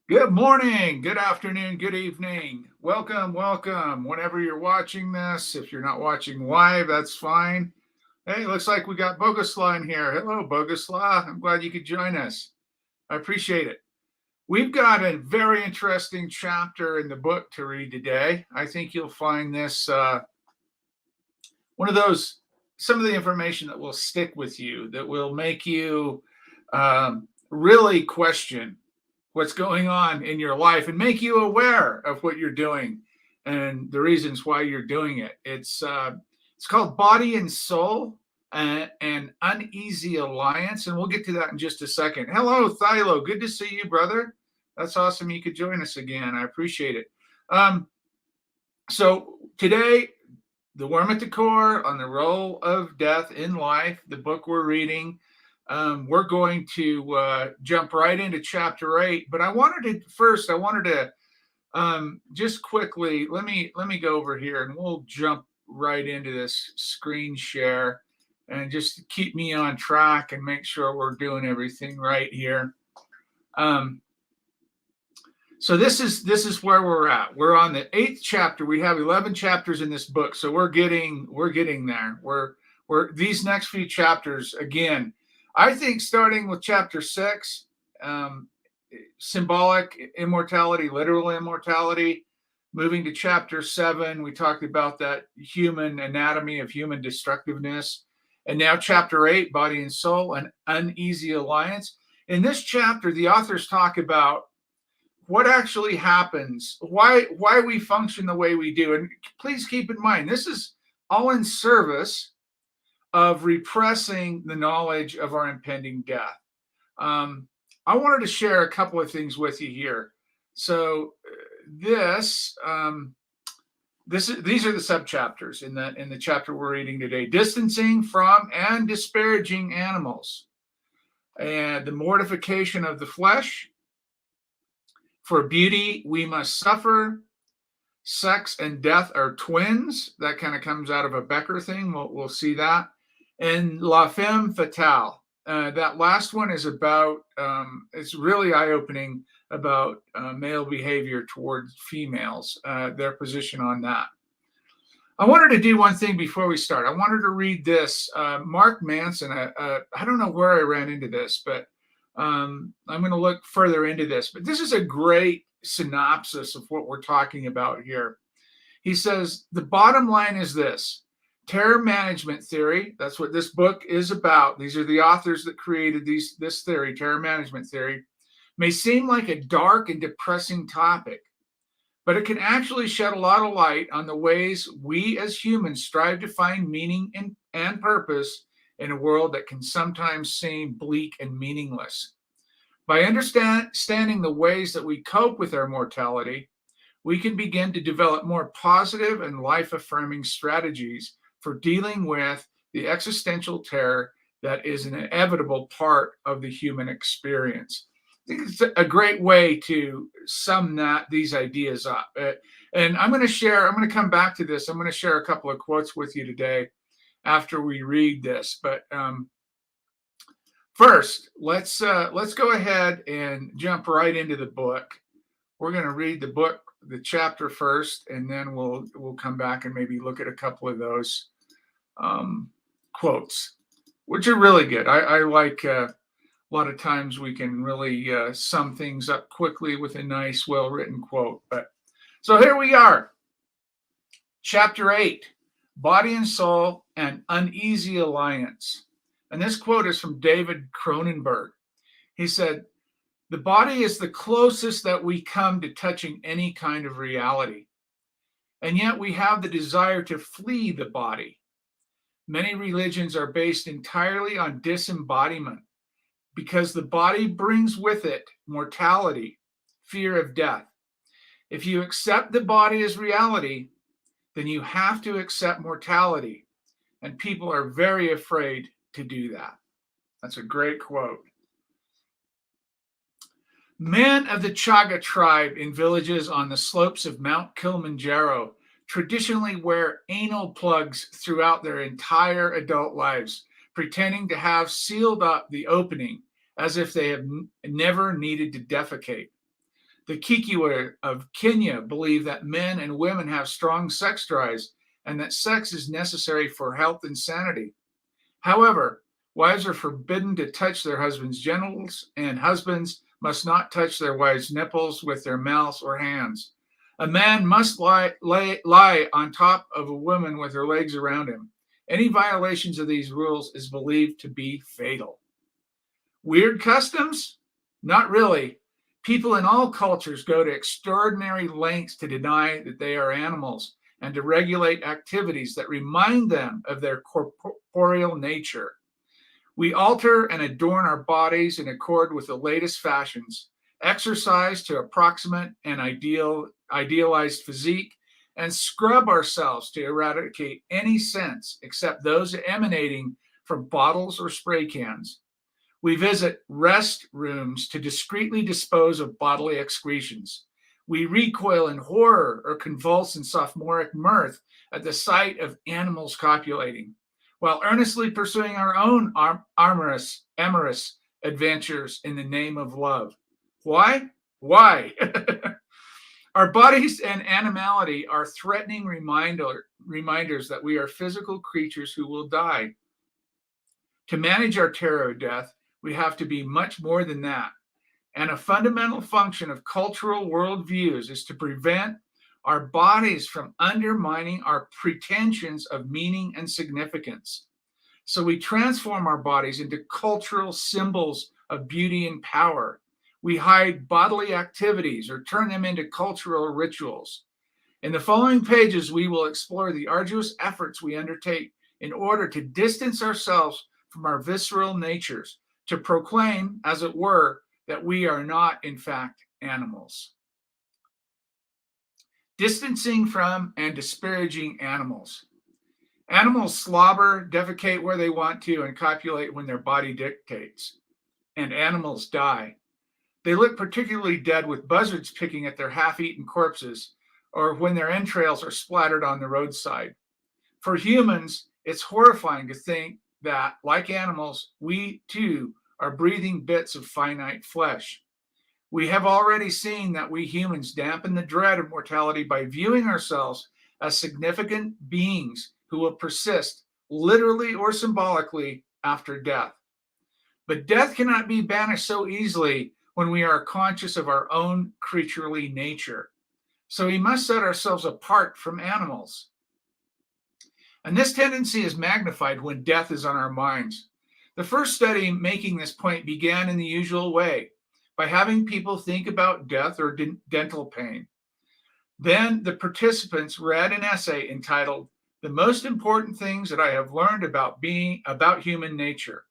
Good morning, good afternoon, good evening. Welcome, welcome. Whenever you're watching this, if you're not watching live, that's fine. Hey, looks like we got Boguslaw in here. Hello, Boguslaw. I'm glad you could join us. I appreciate it. We've got a very interesting chapter in the book to read today. I think you'll find this one of those, some of the information that will stick with you, that will make you really question what's going on in your life and make you aware of what you're doing and the reasons why you're doing it. It's called Body and Soul, an Uneasy Alliance, and we'll get to that in just a second. Hello, Thilo. Good to see you, brother. That's awesome. You could join us again. I appreciate it. So today, The Worm at the Core on the Role of Death in Life, the book we're reading. We're going to jump right into chapter 8, but I wanted to just quickly, let me go over here and we'll jump right into this screen share and just keep me on track and make sure we're doing everything right here. So this is where we're at. We're on the 8th chapter. We have 11 chapters in this book, so we're getting there. We're these next few chapters, again, I think starting with chapter 6, symbolic immortality, literal immortality, moving to chapter 7, we talked about that human anatomy of human destructiveness. And now chapter 8, body and soul, an uneasy alliance. In this chapter, the authors talk about what actually happens, why we function the way we do. And please keep in mind, this is all in service of repressing the knowledge of our impending death. I wanted to share a couple of things with you here. So these are the subchapters in the chapter we're reading today: distancing from and disparaging animals, and the mortification of the flesh. For beauty we must suffer. Sex and death are twins. That kind of comes out of a Becker thing. We'll see that. And La Femme Fatale. That last one is about, it's really eye-opening about male behavior towards females, their position on that. I wanted to do one thing before we start. I wanted to read this. Mark Manson, I don't know where I ran into this, but I'm going to look further into this. But this is a great synopsis of what we're talking about here. He says, the bottom line is this: terror management theory, that's what this book is about. These are the authors that created this theory, terror management theory, may seem like a dark and depressing topic, but it can actually shed a lot of light on the ways we as humans strive to find meaning and purpose in a world that can sometimes seem bleak and meaningless. By understanding the ways that we cope with our mortality, we can begin to develop more positive and life-affirming strategies for dealing with the existential terror that is an inevitable part of the human experience. I think it's a great way to sum these ideas up. And I'm going to come back to this. I'm going to share a couple of quotes with you today after we read this. But first, let's go ahead and jump right into the book. We're going to read the book, the chapter first, and then we'll come back and maybe look at a couple of those quotes, which are really good. I like a lot of times we can really sum things up quickly with a nice, well-written quote. But so here we are, chapter 8, body and soul, an uneasy alliance. And this quote is from David Cronenberg. He said, "The body is the closest that we come to touching any kind of reality. And yet we have the desire to flee the body. Many religions are based entirely on disembodiment because the body brings with it mortality, fear of death. If you accept the body as reality, then you have to accept mortality. And people are very afraid to do that." That's a great quote. Men of the Chaga tribe in villages on the slopes of Mount Kilimanjaro traditionally wear anal plugs throughout their entire adult lives, pretending to have sealed up the opening as if they have never needed to defecate. The Kikuyu of Kenya believe that men and women have strong sex drives and that sex is necessary for health and sanity. However, wives are forbidden to touch their husbands' genitals, and husbands must not touch their wives' nipples with their mouths or hands. A man must lie on top of a woman with her legs around him. Any violations of these rules is believed to be fatal. Weird customs? Not really. People in all cultures go to extraordinary lengths to deny that they are animals and to regulate activities that remind them of their corporeal nature. We alter and adorn our bodies in accord with the latest fashions, exercise to approximate an idealized physique, and scrub ourselves to eradicate any scents except those emanating from bottles or spray cans. We visit rest rooms to discreetly dispose of bodily excretions. We recoil in horror or convulse in sophomoric mirth at the sight of animals copulating, while earnestly pursuing our own amorous adventures in the name of love. Why? Why? Our bodies and animality are threatening reminders that we are physical creatures who will die. To manage our terror of death, we have to be much more than that. And a fundamental function of cultural worldviews is to prevent our bodies from undermining our pretensions of meaning and significance. So we transform our bodies into cultural symbols of beauty and power. We hide bodily activities or turn them into cultural rituals. In the following pages, we will explore the arduous efforts we undertake in order to distance ourselves from our visceral natures, to proclaim, as it were, that we are not, in fact, animals. Distancing from and disparaging animals. Animals slobber, defecate where they want to, and copulate when their body dictates. And animals die. They look particularly dead with buzzards picking at their half-eaten corpses, or when their entrails are splattered on the roadside. For humans, it's horrifying to think that, like animals, we too are breathing bits of finite flesh. We have already seen that we humans dampen the dread of mortality by viewing ourselves as significant beings who will persist, literally or symbolically, after death. But death cannot be banished so easily when we are conscious of our own creaturely nature. So we must set ourselves apart from animals. And this tendency is magnified when death is on our minds. The first study making this point began in the usual way, by having people think about death or dental pain. Then the participants read an essay entitled, "The Most Important Things That I Have Learned About Human Nature."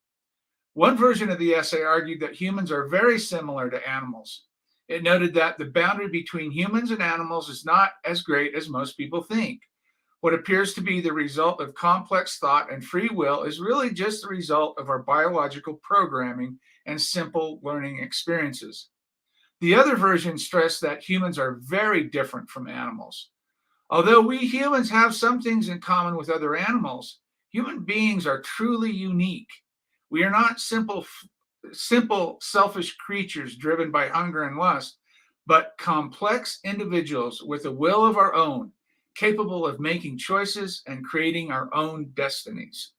One version of the essay argued that humans are very similar to animals. It noted that the boundary between humans and animals is not as great as most people think. What appears to be the result of complex thought and free will is really just the result of our biological programming and simple learning experiences. The other version stressed that humans are very different from animals. Although we humans have some things in common with other animals, human beings are truly unique. We are not simple, selfish creatures driven by hunger and lust, but complex individuals with a will of our own, capable of making choices and creating our own destinies.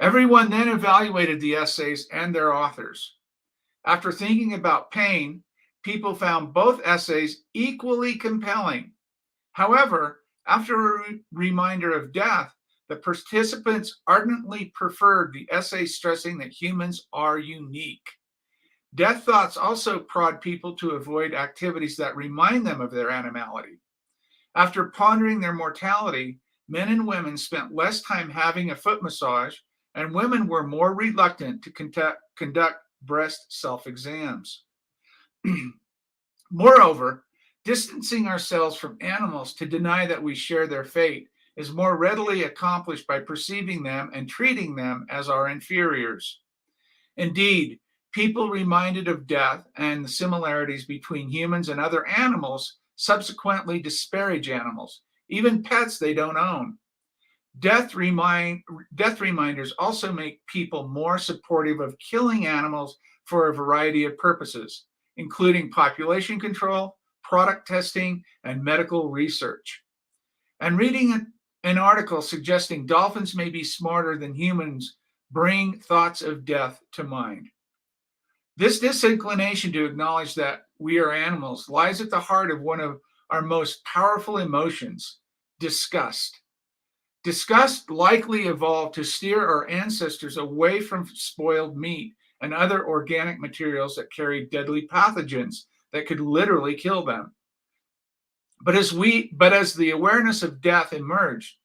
Everyone then evaluated the essays and their authors. After thinking about pain, people found both essays equally compelling. However, after a reminder of death, the participants ardently preferred the essay stressing that humans are unique. Death thoughts also prod people to avoid activities that remind them of their animality. After pondering their mortality, men and women spent less time having a foot massage, and women were more reluctant to conduct breast self-exams. Moreover, distancing ourselves from animals to deny that we share their fate is more readily accomplished by perceiving them and treating them as our inferiors. Indeed, people reminded of death and the similarities between humans and other animals subsequently disparage animals, even pets they don't own. Death reminders also make people more supportive of killing animals for a variety of purposes, including population control, product testing, and medical research. And reading an article suggesting dolphins may be smarter than humans bring thoughts of death to mind. This disinclination to acknowledge that we are animals lies at the heart of one of our most powerful emotions, disgust. Disgust likely evolved to steer our ancestors away from spoiled meat and other organic materials that carry deadly pathogens that could literally kill them. But as the awareness of death emerged,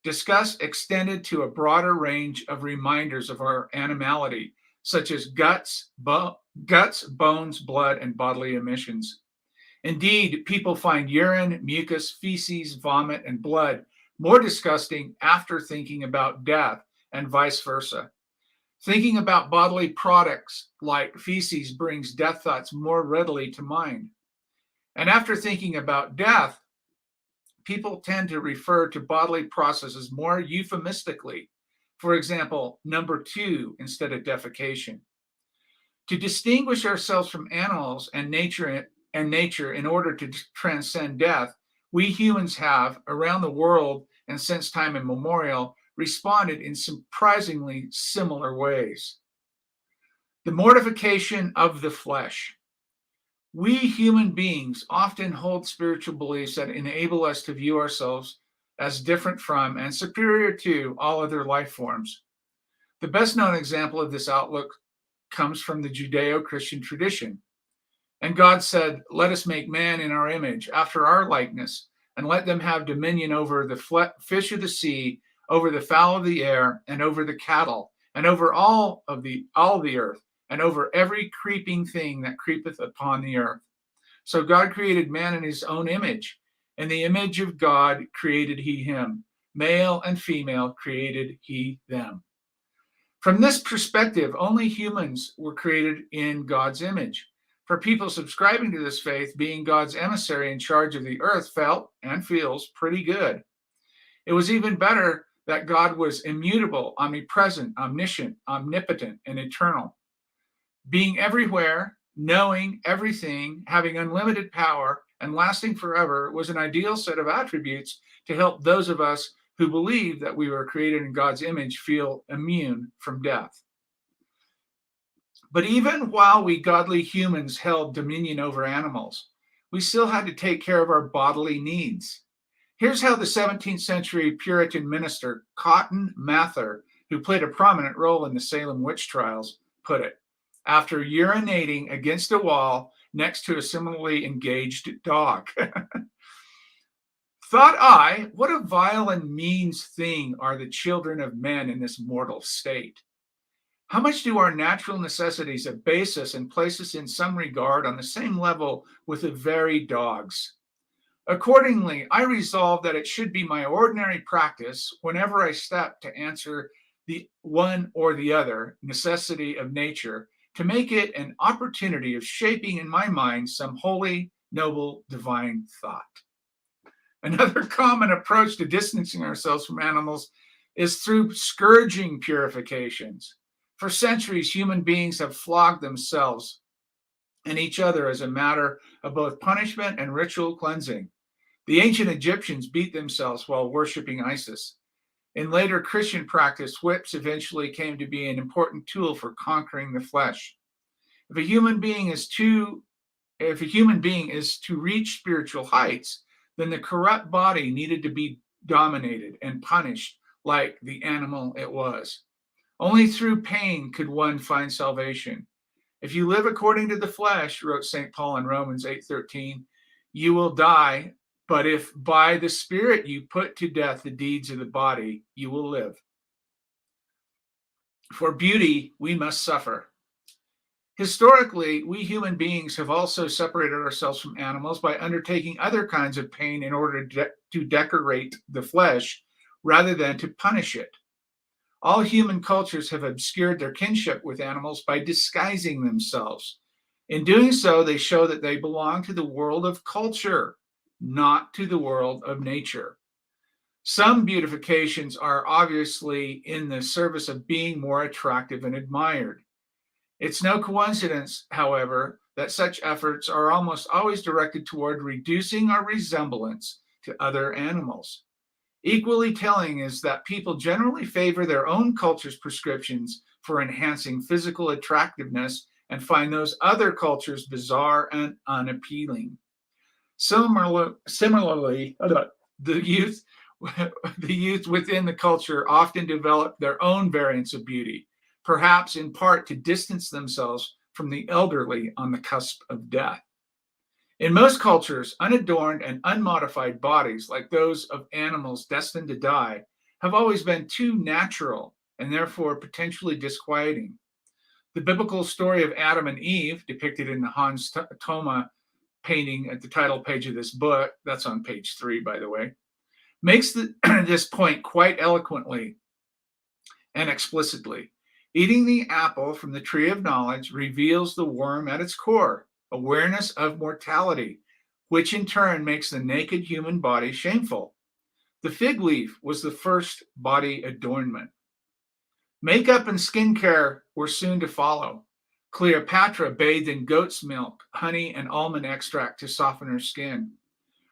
disgust extended to a broader range of reminders of our animality, such as guts, bones, blood, and bodily emissions. Indeed, people find urine, mucus, feces, vomit, and blood more disgusting after thinking about death, and vice versa. Thinking about bodily products like feces brings death thoughts more readily to mind. And after thinking about death, people tend to refer to bodily processes more euphemistically. For example, number 2 instead of defecation. To distinguish ourselves from animals and nature in order to transcend death, we humans have, around the world and since time immemorial, responded in surprisingly similar ways. The mortification of the flesh. We human beings often hold spiritual beliefs that enable us to view ourselves as different from and superior to all other life forms. The best known example of this outlook comes from the Judeo-Christian tradition. And God said, "Let us make man in our image, after our likeness, and let them have dominion over the fish of the sea, over the fowl of the air, and over the cattle, and over all the earth, and over every creeping thing that creepeth upon the earth." So God created man in his own image. In the image of God created he him. Male and female created he them. From this perspective, only humans were created in God's image. For people subscribing to this faith, being God's emissary in charge of the earth felt and feels pretty good. It was even better that God was immutable, omnipresent, omniscient, omnipotent, and eternal. Being everywhere, knowing everything, having unlimited power, and lasting forever was an ideal set of attributes to help those of us who believe that we were created in God's image feel immune from death. But even while we godly humans held dominion over animals, we still had to take care of our bodily needs. Here's how the 17th century Puritan minister Cotton Mather, who played a prominent role in the Salem witch trials, put it, after urinating against a wall next to a similarly engaged dog. "Thought I, what a vile and mean thing are the children of men in this mortal state. How much do our natural necessities abase us and place us in some regard on the same level with the very dogs? Accordingly, I resolved that it should be my ordinary practice, whenever I step to answer the one or the other necessity of nature, to make it an opportunity of shaping in my mind some holy, noble, divine thought." Another common approach to distancing ourselves from animals is through scourging purifications. For centuries, human beings have flogged themselves and each other as a matter of both punishment and ritual cleansing. The ancient Egyptians beat themselves while worshiping Isis. In later Christian practice, whips eventually came to be an important tool for conquering the flesh. If a human being is to reach spiritual heights, then the corrupt body needed to be dominated and punished like the animal it was. Only through pain could one find salvation. "If you live according to the flesh," wrote St. Paul in Romans 8:13, "you will die, but if by the Spirit you put to death the deeds of the body, you will live. For beauty, we must suffer." Historically, we human beings have also separated ourselves from animals by undertaking other kinds of pain in order to decorate the flesh rather than to punish it. All human cultures have obscured their kinship with animals by disguising themselves. In doing so, they show that they belong to the world of culture, not to the world of nature. Some beautifications are obviously in the service of being more attractive and admired. It's no coincidence, however, that such efforts are almost always directed toward reducing our resemblance to other animals. Equally telling is that people generally favor their own culture's prescriptions for enhancing physical attractiveness and find those other cultures bizarre and unappealing. Similarly, the youth, the youth within the culture often develop their own variants of beauty, perhaps in part to distance themselves from the elderly on the cusp of death. In most cultures, unadorned and unmodified bodies, like those of animals destined to die, have always been too natural and therefore potentially disquieting. The biblical story of Adam and Eve, depicted in the Hans Thoma painting at the title page of this book, that's on page 3, by the way, makes this point quite eloquently and explicitly. Eating the apple from the tree of knowledge reveals the worm at its core, awareness of mortality, which in turn makes the naked human body shameful. The fig leaf was the first body adornment. Makeup and skincare were soon to follow. Cleopatra bathed in goat's milk, honey, and almond extract to soften her skin.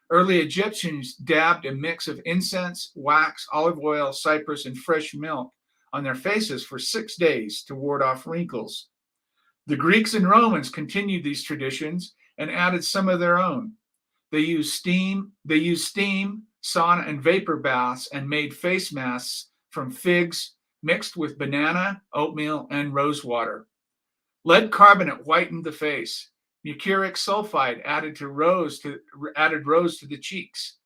Early Egyptians dabbed a mix of incense, wax, olive oil, cypress, and fresh milk on their faces for 6 days to ward off wrinkles. The Greeks and Romans continued these traditions and added some of their own. They used steam, sauna, and vapor baths and made face masks from figs mixed with banana, oatmeal, and rose water. Lead carbonate whitened the face. Mercuric sulfide added rose to the cheeks.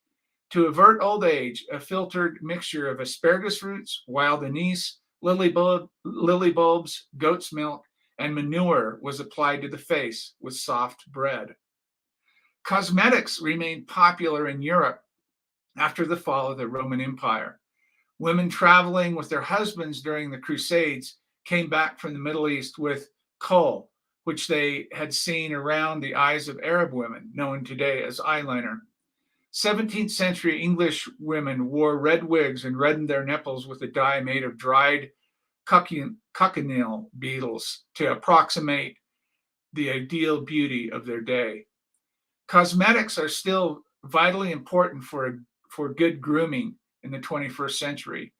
To avert old age, a filtered mixture of asparagus roots, wild anise, lily bulbs, goat's milk, and manure was applied to the face with soft bread. Cosmetics remained popular in Europe after the fall of the Roman Empire. Women traveling with their husbands during the Crusades came back from the Middle East with kohl, which they had seen around the eyes of Arab women, known today as eyeliner. 17th century English women wore red wigs and reddened their nipples with a dye made of dried cochineal beetles to approximate the ideal beauty of their day. Cosmetics are still vitally important for good grooming in the 21st century.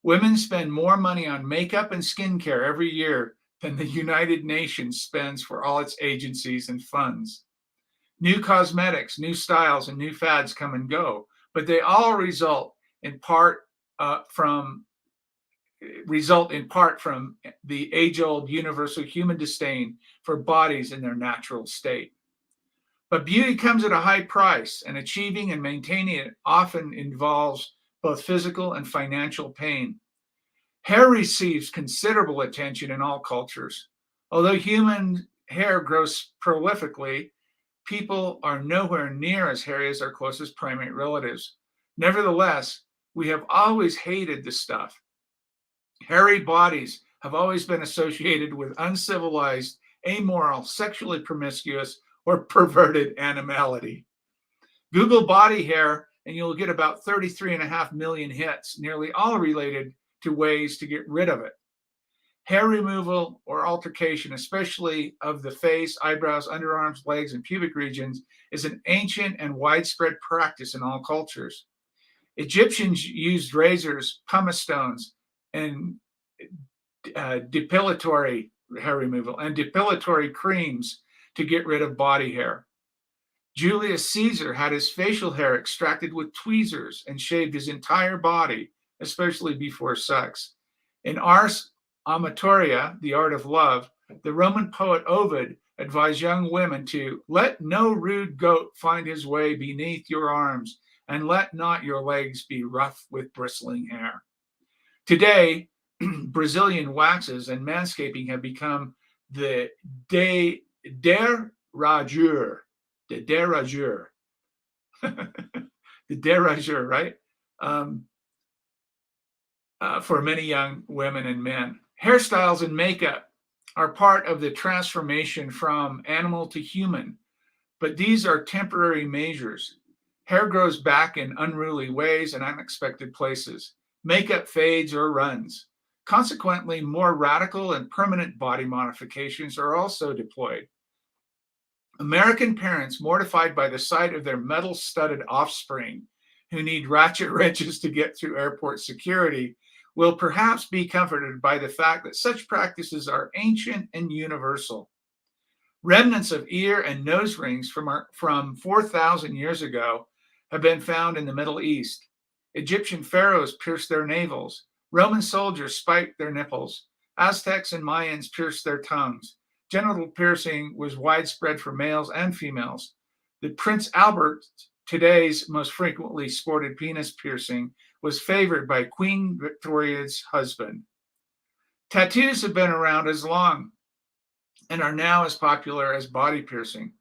Women spend more money on makeup and skincare every year than the United Nations spends for all its agencies and funds. New cosmetics, new styles, and new fads come and go, but they all result in part from the age-old universal human disdain for bodies in their natural state. But beauty comes at a high price, and achieving and maintaining it often involves both physical and financial pain. Hair receives considerable attention in all cultures. Although human hair grows prolifically, people are nowhere near as hairy as their closest primate relatives. Nevertheless, we have always hated the stuff. Hairy bodies have always been associated with uncivilized, amoral, sexually promiscuous, or perverted animality. Google body hair, and you'll get about 33.5 million hits, nearly all related to ways to get rid of it. Hair removal or altercation, especially of the face, eyebrows, underarms, legs, and pubic regions, is an ancient and widespread practice in all cultures. Egyptians used razors, pumice stones, and depilatory hair removal and depilatory creams to get rid of body hair. Julius Caesar had his facial hair extracted with tweezers and shaved his entire body, especially before sex. In Ars Amatoria, The Art of Love, the Roman poet Ovid advised young women to let no rude goat find his way beneath your arms, and let not your legs be rough with bristling hair. Today, Brazilian waxes and manscaping have become the de rigueur, right? For many young women and men. Hairstyles and makeup are part of the transformation from animal to human, but these are temporary measures. Hair grows back in unruly ways and unexpected places. Makeup fades or runs. Consequently, more radical and permanent body modifications are also deployed. American parents, mortified by the sight of their metal-studded offspring who need ratchet wrenches to get through airport security, will perhaps be comforted by the fact that such practices are ancient and universal. Remnants of ear and nose rings from 4,000 years ago have been found in the Middle East. Egyptian pharaohs pierced their navels. Roman soldiers spiked their nipples. Aztecs and Mayans pierced their tongues. Genital piercing was widespread for males and females. The Prince Albert, today's most frequently sported penis piercing, was favored by Queen Victoria's husband. Tattoos have been around as long and are now as popular as body piercing.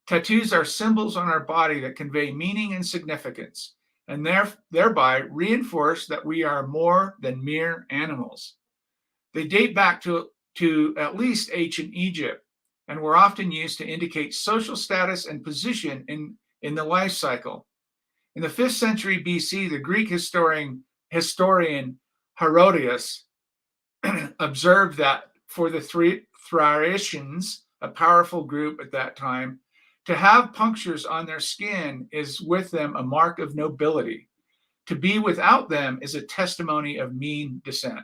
Tattoos are symbols on our body that convey meaning and significance, and thereby reinforce that we are more than mere animals. They date back to at least ancient Egypt and were often used to indicate social status and position in the life cycle. In the 5th century BC, the Greek historian Herodotus observed that for the Thracians, a powerful group at that time, to have punctures on their skin is with them a mark of nobility. To be without them is a testimony of mean descent.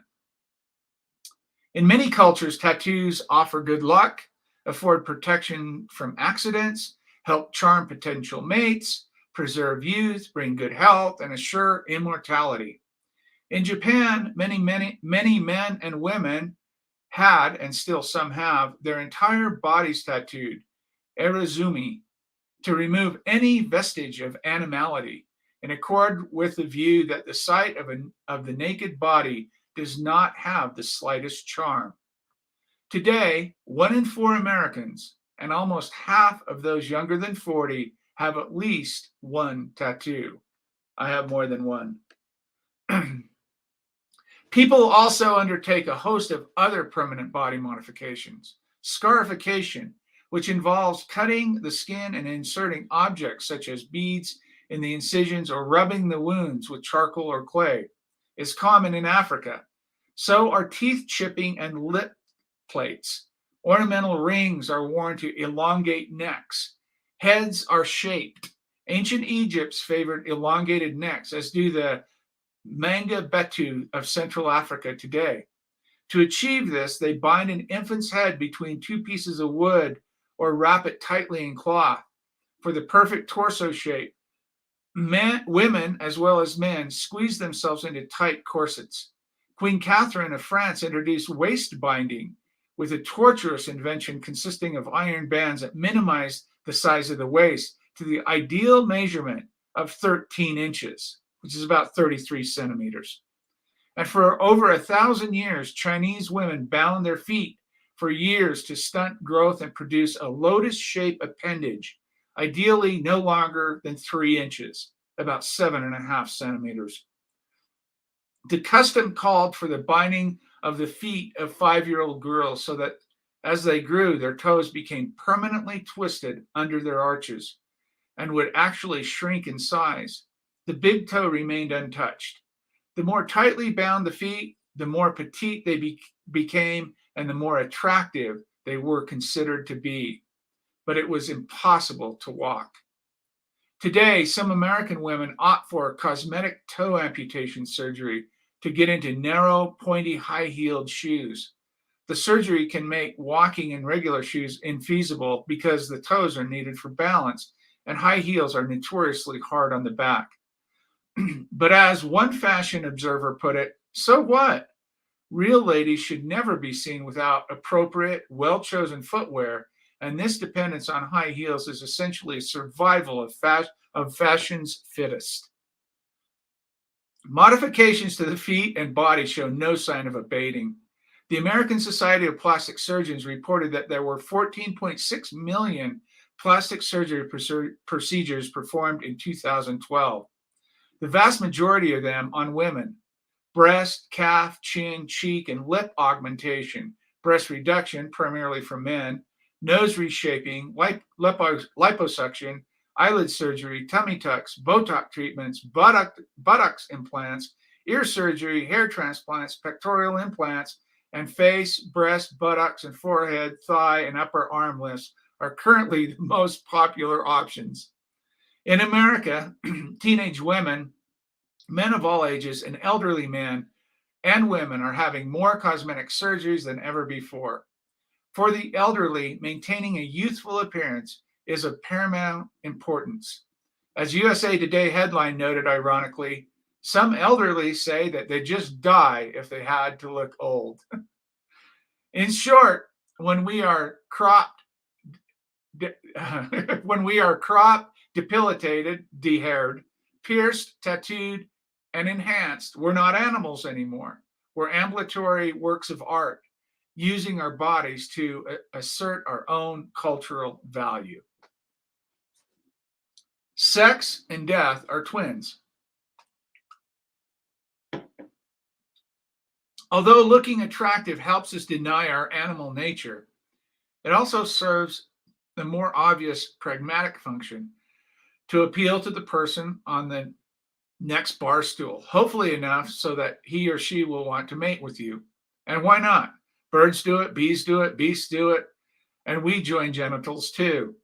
In many cultures, tattoos offer good luck, afford protection from accidents, help charm potential mates, preserve youth, bring good health, and assure immortality. In Japan, many men and women had, and still some have, their entire bodies tattooed, erazumi, to remove any vestige of animality, in accord with the view that the sight of the naked body does not have the slightest charm. Today, 1 in 4 Americans, and almost half of those younger than 40, have at least one tattoo. I have more than one. People also undertake a host of other permanent body modifications. Scarification, which involves cutting the skin and inserting objects such as beads in the incisions or rubbing the wounds with charcoal or clay, is common in Africa. So are teeth chipping and lip plates. Ornamental rings are worn to elongate necks. Heads are shaped. Ancient Egypt's favored elongated necks, as do the Manga Betu of Central Africa today. To achieve this, they bind an infant's head between 2 pieces of wood or wrap it tightly in cloth. For the perfect torso shape, women as well as men squeeze themselves into tight corsets. Queen Catherine of France introduced waist binding with a tortuous invention consisting of iron bands that minimized the size of the waist to the ideal measurement of 13 inches, which is about 33 centimeters. And for over 1,000 years, Chinese women bound their feet for years to stunt growth and produce a lotus-shaped appendage, ideally no longer than 3 inches, about 7.5 centimeters. The custom called for the binding of the feet of 5-year-old girls so that as they grew, their toes became permanently twisted under their arches and would actually shrink in size. The big toe remained untouched. The more tightly bound the feet, the more petite they became and the more attractive they were considered to be. But it was impossible to walk. Today, some American women opt for cosmetic toe amputation surgery to get into narrow, pointy, high-heeled shoes. The surgery can make walking in regular shoes infeasible because the toes are needed for balance, and high heels are notoriously hard on the back. But as one fashion observer put it, so what? Real ladies should never be seen without appropriate, well-chosen footwear, and this dependence on high heels is essentially a survival of fashion's fittest. Modifications to the feet and body show no sign of abating. The American Society of Plastic Surgeons reported that there were 14.6 million plastic surgery procedures performed in 2012. The vast majority of them on women. Breast, calf, chin, cheek, and lip augmentation, breast reduction, primarily for men, nose reshaping, liposuction, eyelid surgery, tummy tucks, Botox treatments, buttocks implants, ear surgery, hair transplants, pectoral implants, and face, breast, buttocks, and forehead, thigh, and upper arm lifts are currently the most popular options. In America, teenage women, men of all ages, and elderly men and women are having more cosmetic surgeries than ever before. For the elderly, maintaining a youthful appearance is of paramount importance. As USA Today headline noted, ironically, some elderly say that they'd just die if they had to look old. In short, when we are cropped, depilated, dehaired, pierced, tattooed, and enhanced, we're not animals anymore. We're ambulatory works of art, using our bodies to assert our own cultural value. Sex and death are twins. Although looking attractive helps us deny our animal nature, it also serves the more obvious pragmatic function to appeal to the person on the next bar stool, hopefully enough so that he or she will want to mate with you. And why not? Birds do it, bees do it, beasts do it, and we join genitals too.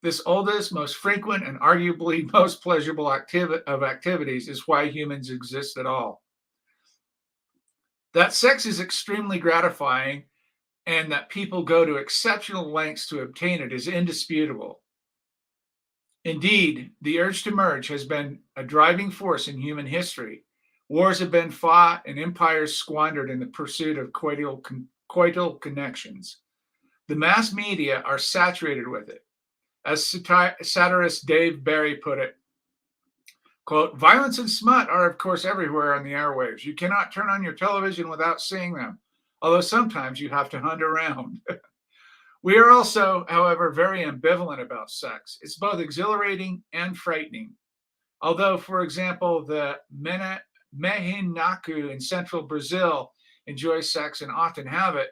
This oldest, most frequent, and arguably most pleasurable activities is why humans exist at all. That sex is extremely gratifying and that people go to exceptional lengths to obtain it is indisputable. Indeed, the urge to merge has been a driving force in human history. Wars have been fought and empires squandered in the pursuit of coital connections. The mass media are saturated with it. As satirist Dave Barry put it, quote, violence and smut are, of course, everywhere on the airwaves. You cannot turn on your television without seeing them, although sometimes you have to hunt around. We are also, however, very ambivalent about sex. It's both exhilarating and frightening. Although, for example, the Mehinaku in central Brazil enjoy sex and often have it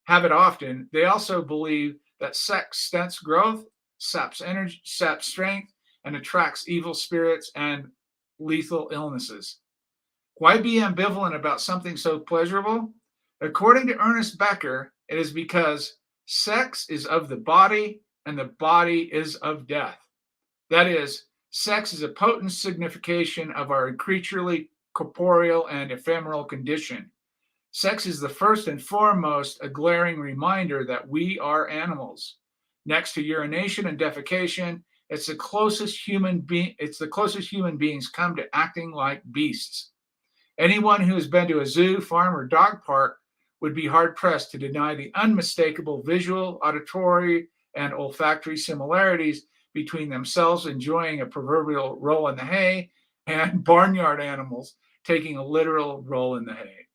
often, they also believe that sex stunts growth, saps energy, saps strength, and attracts evil spirits and lethal illnesses. Why be ambivalent about something so pleasurable? According to Ernest Becker, it is because sex is of the body and the body is of death. That is, sex is a potent signification of our creaturely, corporeal, and ephemeral condition. Sex is the first and foremost a glaring reminder that we are animals. Next to urination and defecation, it's the closest human beings come to acting like beasts. Anyone who has been to a zoo, farm, or dog park would be hard-pressed to deny the unmistakable visual, auditory, and olfactory similarities between themselves enjoying a proverbial roll in the hay and barnyard animals taking a literal roll in the hay.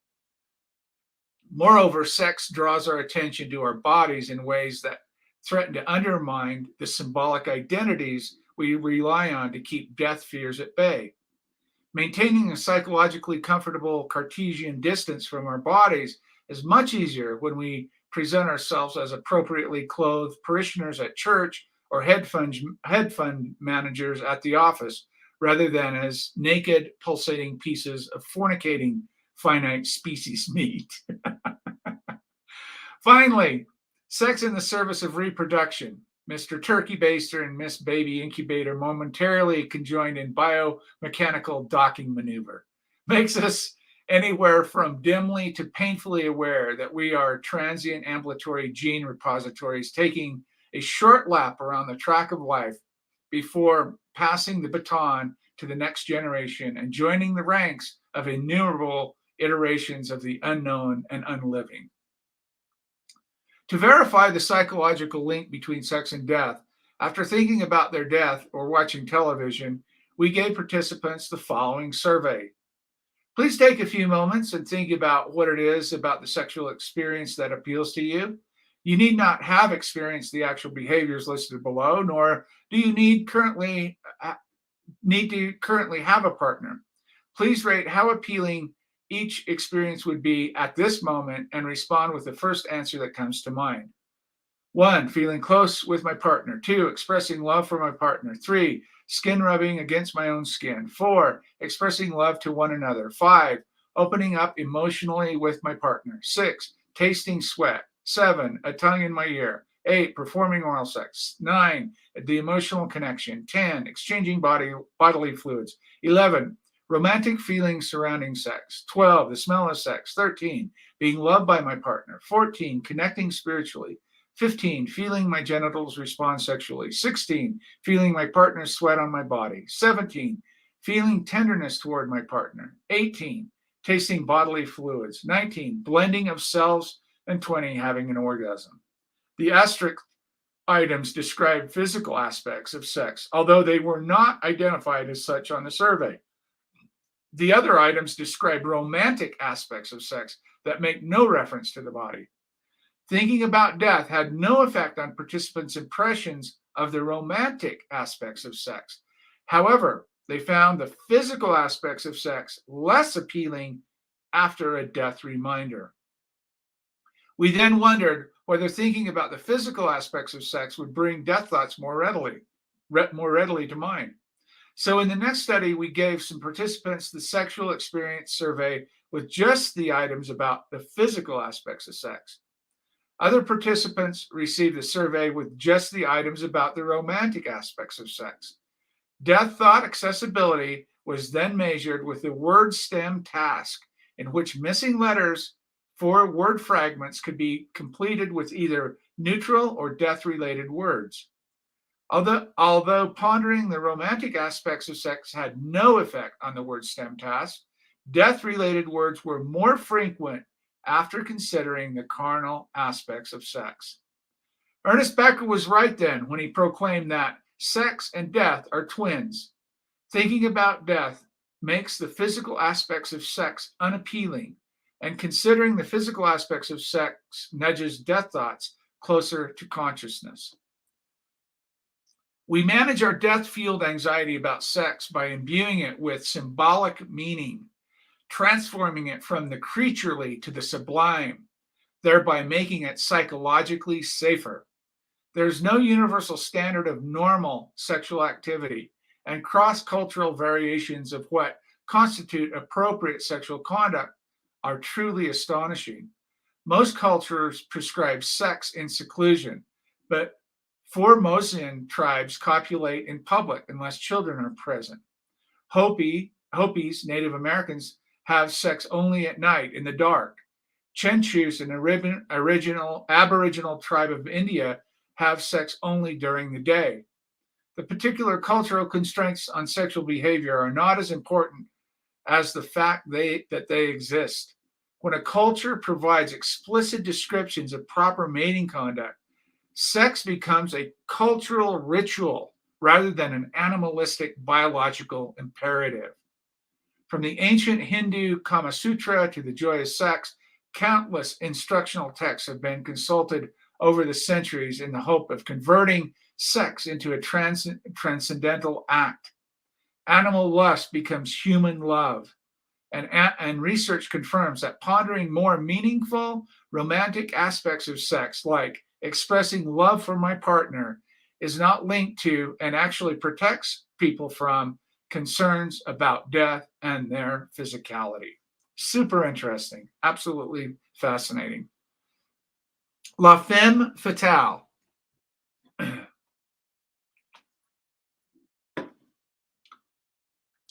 Moreover, sex draws our attention to our bodies in ways that threaten to undermine the symbolic identities we rely on to keep death fears at bay. Maintaining a psychologically comfortable Cartesian distance from our bodies is much easier when we present ourselves as appropriately clothed parishioners at church or hedge fund managers at the office, rather than as naked, pulsating pieces of fornicating finite species meat. Finally, sex in the service of reproduction. Mr. Turkey Baster and Miss Baby Incubator momentarily conjoined in biomechanical docking maneuver. Makes us anywhere from dimly to painfully aware that we are transient ambulatory gene repositories taking a short lap around the track of life before passing the baton to the next generation and joining the ranks of innumerable iterations of the unknown and unliving. To verify the psychological link between sex and death, after thinking about their death or watching television, we gave participants the following survey. Please take a few moments and think about what it is about the sexual experience that appeals to you. You need not have experienced the actual behaviors listed below, nor do you need to currently have a partner. Please rate how appealing each experience would be at this moment and respond with the first answer that comes to mind. 1, feeling close with my partner. 2, expressing love for my partner. 3, skin rubbing against my own skin. 4, expressing love to one another. 5, opening up emotionally with my partner. 6, tasting sweat. 7, a tongue in my ear. 8, performing oral sex. 9, the emotional connection. 10, exchanging bodily fluids. 11, romantic feelings surrounding sex. 12, the smell of sex. 13, being loved by my partner. 14, connecting spiritually. 15, feeling my genitals respond sexually. 16, feeling my partner's sweat on my body. 17, feeling tenderness toward my partner. 18, tasting bodily fluids. 19, blending of cells. And 20, having an orgasm. The asterisk items describe physical aspects of sex, although they were not identified as such on the survey. The other items describe romantic aspects of sex that make no reference to the body. Thinking about death had no effect on participants' impressions of the romantic aspects of sex. However, they found the physical aspects of sex less appealing after a death reminder. We then wondered whether thinking about the physical aspects of sex would bring death thoughts more readily to mind. So in the next study, we gave some participants the sexual experience survey with just the items about the physical aspects of sex. Other participants received the survey with just the items about the romantic aspects of sex. Death thought accessibility was then measured with the word stem task, in which missing letters for word fragments could be completed with either neutral or death-related words. Although pondering the romantic aspects of sex had no effect on the word stem task, death-related words were more frequent after considering the carnal aspects of sex. Ernest Becker was right then when he proclaimed that sex and death are twins. Thinking about death makes the physical aspects of sex unappealing, and considering the physical aspects of sex nudges death thoughts closer to consciousness. We manage our death-fueled anxiety about sex by imbuing it with symbolic meaning, transforming it from the creaturely to the sublime, thereby making it psychologically safer. There's no universal standard of normal sexual activity, and cross-cultural variations of what constitute appropriate sexual conduct are truly astonishing. Most cultures prescribe sex in seclusion, but Formosan tribes copulate in public unless children are present. Hopis, Native Americans, have sex only at night in the dark. Chenchus, an Aboriginal tribe of India, have sex only during the day. The particular cultural constraints on sexual behavior are not as important as the fact that they exist. When a culture provides explicit descriptions of proper mating conduct, sex becomes a cultural ritual rather than an animalistic biological imperative. From the ancient Hindu Kama Sutra to the joyous sex, countless instructional texts have been consulted over the centuries in the hope of converting sex into a transcendental act. Animal lust becomes human love. And research confirms that pondering more meaningful, romantic aspects of sex, like expressing love for my partner, is not linked to and actually protects people from concerns about death and their physicality. Super interesting. Absolutely fascinating. La femme fatale.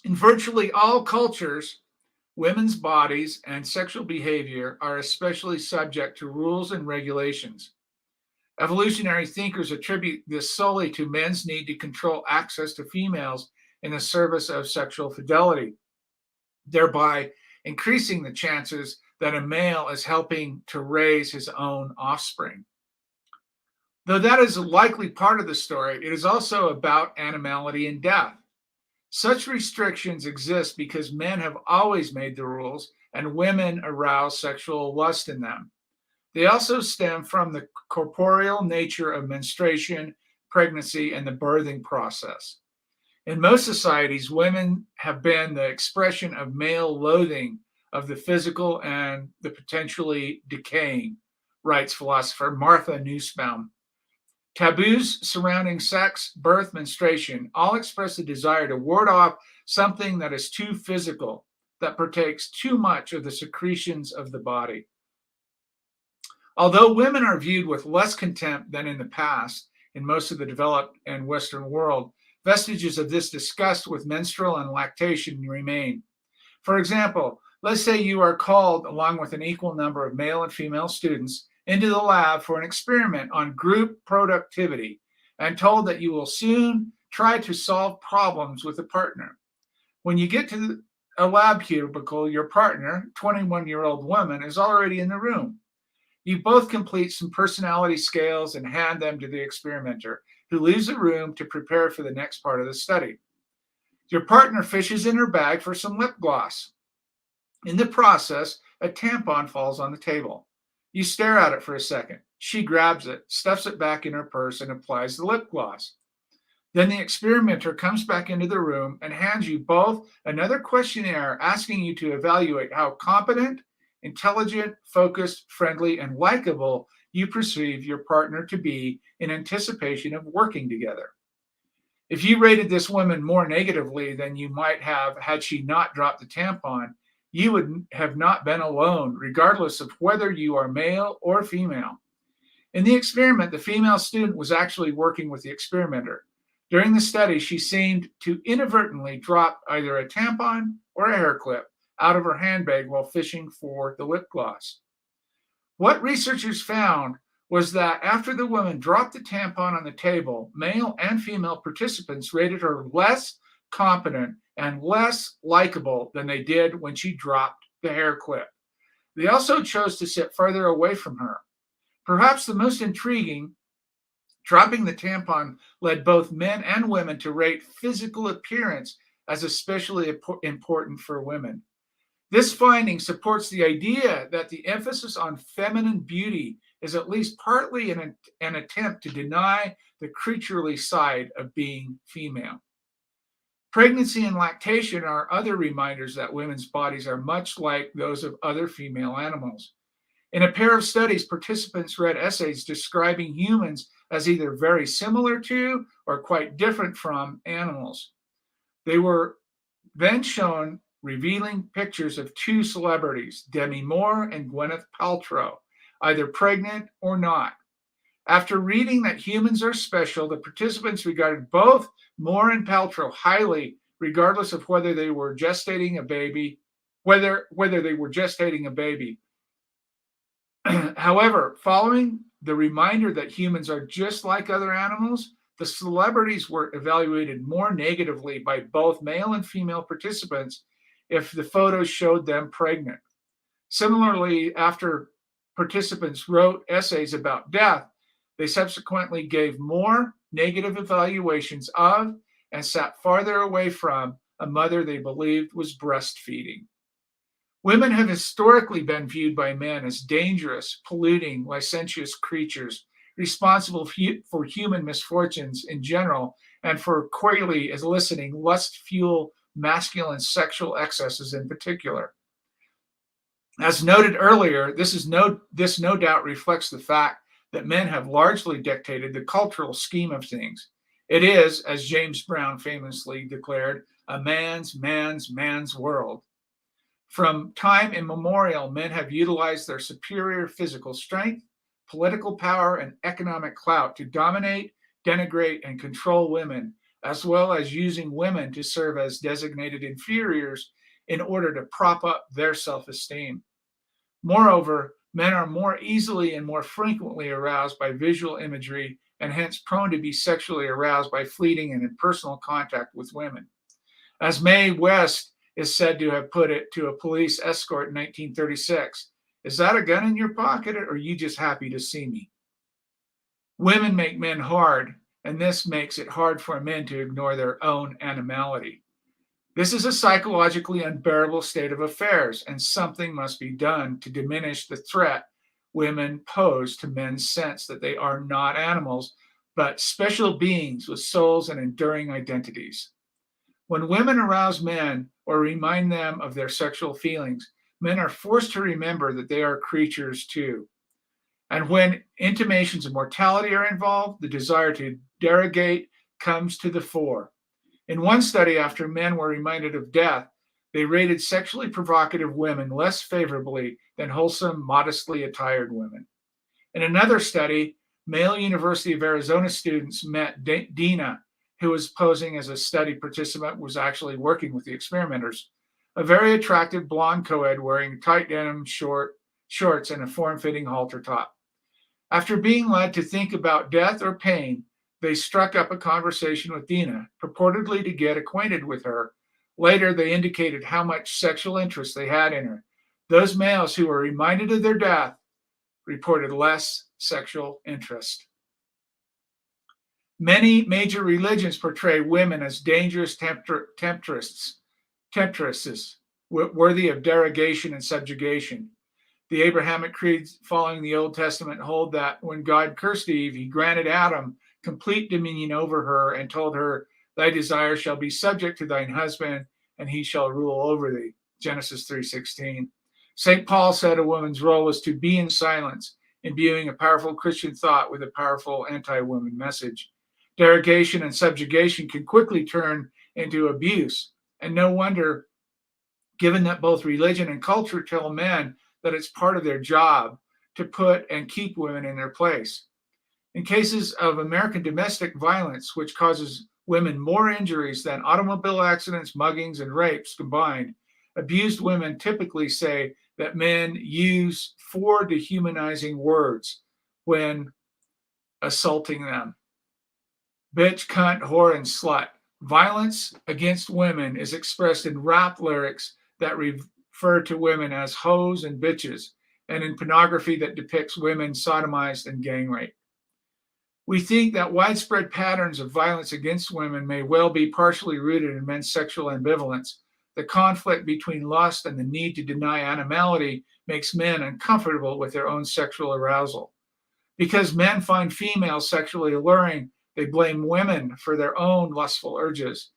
In virtually all cultures, women's bodies and sexual behavior are especially subject to rules and regulations. Evolutionary thinkers attribute this solely to men's need to control access to females in the service of sexual fidelity, thereby increasing the chances that a male is helping to raise his own offspring. Though that is a likely part of the story, it is also about animality and death. Such restrictions exist because men have always made the rules and women arouse sexual lust in them. They also stem from the corporeal nature of menstruation, pregnancy, and the birthing process. In most societies, women have been the expression of male loathing of the physical and the potentially decaying, writes philosopher Martha Nussbaum. Taboos surrounding sex, birth, menstruation all express a desire to ward off something that is too physical, that partakes too much of the secretions of the body. Although women are viewed with less contempt than in the past in most of the developed and Western world, vestiges of this disgust with menstrual and lactation remain. For example, let's say you are called along with an equal number of male and female students into the lab for an experiment on group productivity and told that you will soon try to solve problems with a partner. When you get to a lab cubicle, your partner, 21-year-old woman, is already in the room. You both complete some personality scales and hand them to the experimenter, who leaves the room to prepare for the next part of the study. Your partner fishes in her bag for some lip gloss. In the process, a tampon falls on the table. You stare at it for a second. She grabs it, stuffs it back in her purse, and applies the lip gloss. Then the experimenter comes back into the room and hands you both another questionnaire asking you to evaluate how competent, intelligent, focused, friendly, and likable you perceive your partner to be in anticipation of working together. If you rated this woman more negatively than you might have had she not dropped the tampon, you would have not been alone, regardless of whether you are male or female. In the experiment, the female student was actually working with the experimenter. During the study, she seemed to inadvertently drop either a tampon or a hair clip out of her handbag while fishing for the lip gloss. What researchers found was that after the woman dropped the tampon on the table, male and female participants rated her less competent and less likable than they did when she dropped the hair clip. They also chose to sit further away from her. Perhaps the most intriguing, dropping the tampon led both men and women to rate physical appearance as especially important for women. This finding supports the idea that the emphasis on feminine beauty is at least partly an attempt to deny the creaturely side of being female. Pregnancy and lactation are other reminders that women's bodies are much like those of other female animals. In a pair of studies, participants read essays describing humans as either very similar to or quite different from animals. They were then shown revealing pictures of two celebrities, Demi Moore and Gwyneth Paltrow, either pregnant or not. After reading that humans are special, the participants regarded both Moore and Paltrow highly, regardless of whether they were gestating a baby, whether they were gestating a baby. However, following the reminder that humans are just like other animals, the celebrities were evaluated more negatively by both male and female participants if the photos showed them pregnant. Similarly, after participants wrote essays about death, they subsequently gave more negative evaluations of and sat farther away from a mother they believed was breastfeeding. Women have historically been viewed by men as dangerous, polluting, licentious creatures, responsible for human misfortunes in general, and for coyly eliciting lust-fueled masculine sexual excesses in particular. As noted earlier, this no doubt reflects the fact that men have largely dictated the cultural scheme of things. It is, as James Brown famously declared, a man's world. From time immemorial, men have utilized their superior physical strength, political power, and economic clout to dominate, denigrate, and control women, as well as using women to serve as designated inferiors in order to prop up their self-esteem. Moreover, men are more easily and more frequently aroused by visual imagery and hence prone to be sexually aroused by fleeting and impersonal contact with women. As Mae West is said to have put it to a police escort in 1936, "Is that a gun in your pocket, or are you just happy to see me?" Women make men hard, and this makes it hard for men to ignore their own animality. This is a psychologically unbearable state of affairs, and something must be done to diminish the threat women pose to men's sense that they are not animals, but special beings with souls and enduring identities. When women arouse men or remind them of their sexual feelings, men are forced to remember that they are creatures too. And when intimations of mortality are involved, the desire to derogate comes to the fore. In one study, after men were reminded of death, they rated sexually provocative women less favorably than wholesome, modestly attired women. In another study, male University of Arizona students met Dina, who was posing as a study participant, was actually working with the experimenters, a very attractive blonde co-ed wearing tight denim shorts and a form-fitting halter top. After being led to think about death or pain, they struck up a conversation with Dina, purportedly to get acquainted with her. Later, they indicated how much sexual interest they had in her. Those males who were reminded of their death reported less sexual interest. Many major religions portray women as dangerous temptresses, worthy of derogation and subjugation. The Abrahamic creeds following the Old Testament hold that when God cursed Eve, he granted Adam complete dominion over her and told her, "Thy desire shall be subject to thine husband, and he shall rule over thee." Genesis 3:16. St. Paul said a woman's role was to be in silence, imbuing a powerful Christian thought with a powerful anti-woman message. Derogation and subjugation can quickly turn into abuse, and no wonder, given that both religion and culture tell men that it's part of their job to put and keep women in their place. In cases of American domestic violence, which causes women more injuries than automobile accidents, muggings, and rapes combined, abused women typically say that men use for dehumanizing words when assaulting them. Bitch, cunt, whore, and slut. Violence against women is expressed in rap lyrics that refer to women as hoes and bitches, and in pornography that depicts women sodomized and gang raped. We think that widespread patterns of violence against women may well be partially rooted in men's sexual ambivalence. The conflict between lust and the need to deny animality makes men uncomfortable with their own sexual arousal. Because men find females sexually alluring, they blame women for their own lustful urges,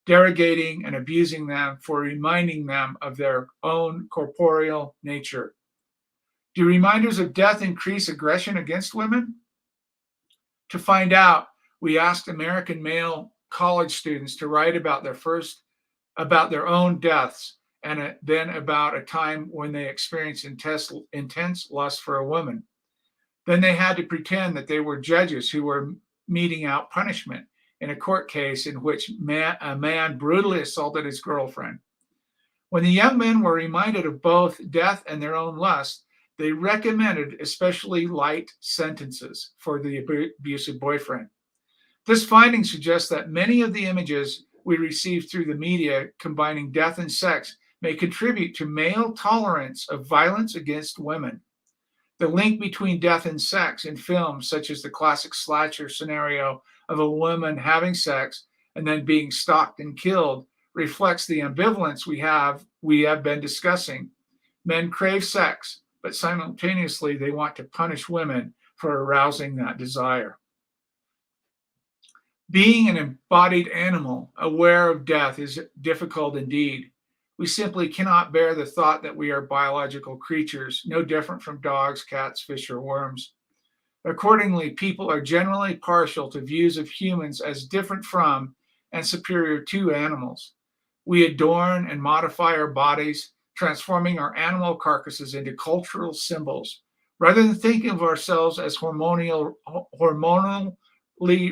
derogating and abusing them for reminding them of their own corporeal nature. Do reminders of death increase aggression against women? To find out, we asked American male college students to write about their own deaths and then about a time when they experienced intense lust for a woman. Then they had to pretend that they were judges who were meting out punishment in a court case in which a man brutally assaulted his girlfriend. When the young men were reminded of both death and their own lust, they recommended especially light sentences for the abusive boyfriend. This finding suggests that many of the images we receive through the media combining death and sex may contribute to male tolerance of violence against women. The link between death and sex in films, such as the classic slasher scenario of a woman having sex and then being stalked and killed, reflects the ambivalence we have been discussing. Men crave sex, but simultaneously they want to punish women for arousing that desire. Being an embodied animal aware of death is difficult indeed. We simply cannot bear the thought that we are biological creatures, no different from dogs, cats, fish, or worms. Accordingly, people are generally partial to views of humans as different from and superior to animals. We adorn and modify our bodies, transforming our animal carcasses into cultural symbols, rather than thinking of ourselves as hormonally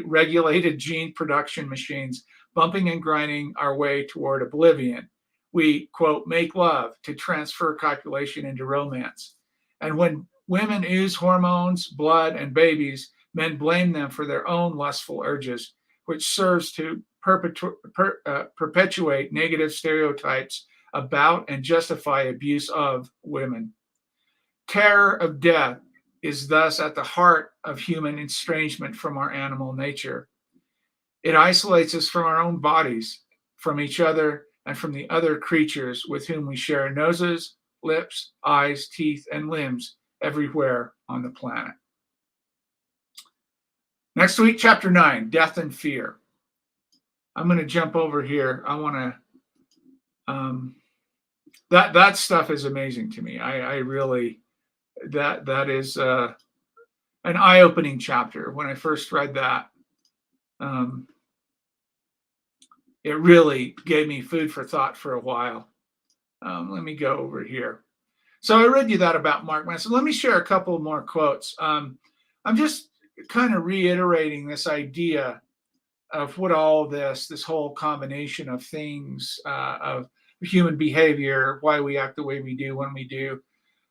regulated gene production machines, bumping and grinding our way toward oblivion. We, quote, make love to transfer copulation into romance. And when women ooze hormones, blood, and babies, men blame them for their own lustful urges, which serves to perpetuate negative stereotypes about and justify abuse of women. Terror of death is thus at the heart of human estrangement from our animal nature. It isolates us from our own bodies, from each other, and from the other creatures with whom we share noses, lips, eyes, teeth, and limbs everywhere on the planet. Next week, chapter 9, Death and Fear. I'm going to jump over here. I want to, that stuff is amazing to me. I really, that is an eye-opening chapter. When I first read that, it really gave me food for thought for a while. Let me go over here. So I read you that about Mark Manson. Let me share a couple more quotes. I'm just kind of reiterating this idea of what all this whole combination of things, of human behavior, why we act the way we do when we do.